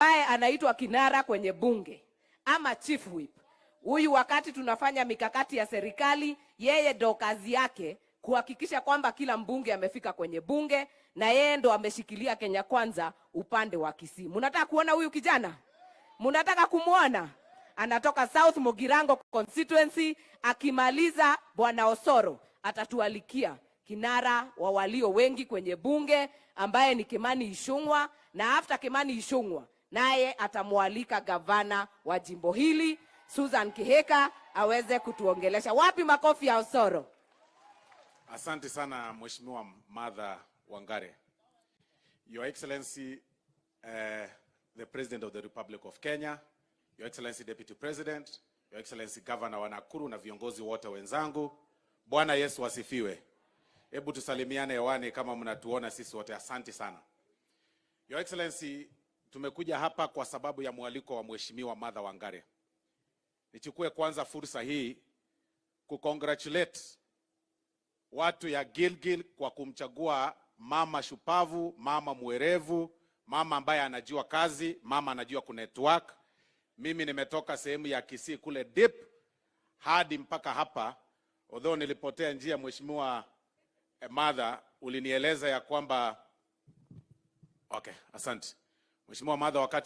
ambaye anaitwa kinara kwenye bunge ama chief whip. Huyu wakati tunafanya mikakati ya serikali, yeye ndo kazi yake kuhakikisha kwamba kila mbunge amefika kwenye bunge, na yeye ndo ameshikilia Kenya Kwanza upande wa Kisii. Mnataka kuona huyu kijana? Mnataka kumuona? Anatoka South Mugirango constituency. Akimaliza Bwana Osoro atatualikia kinara wa walio wengi kwenye bunge ambaye ni Kimani Ichung'wah, na after Kimani Ichung'wah naye atamwalika gavana wa jimbo hili Susan Kihika aweze kutuongelesha. Wapi makofi ya Osoro? Asante sana Mheshimiwa Martha Wangari. Your Excellency, the President of the Republic of Kenya, Your Excellency Deputy President, Your Excellency Governor wa Nakuru na viongozi wote wenzangu, Bwana Yesu asifiwe. Hebu tusalimiane hewani kama mnatuona sisi wote. Asante sana. Your Excellency, tumekuja hapa kwa sababu ya mwaliko wa Mheshimiwa Martha Wangari. Nichukue kwanza fursa hii kukongratulate watu ya Gilgil kwa kumchagua mama shupavu, mama mwerevu, mama ambaye anajua kazi, mama anajua kunetwork. Mimi nimetoka sehemu ya Kisii kule deep hadi mpaka hapa. Although nilipotea njia, Mheshimiwa Martha ulinieleza ya kwamba okay, asante Mheshimiwa Martha wakati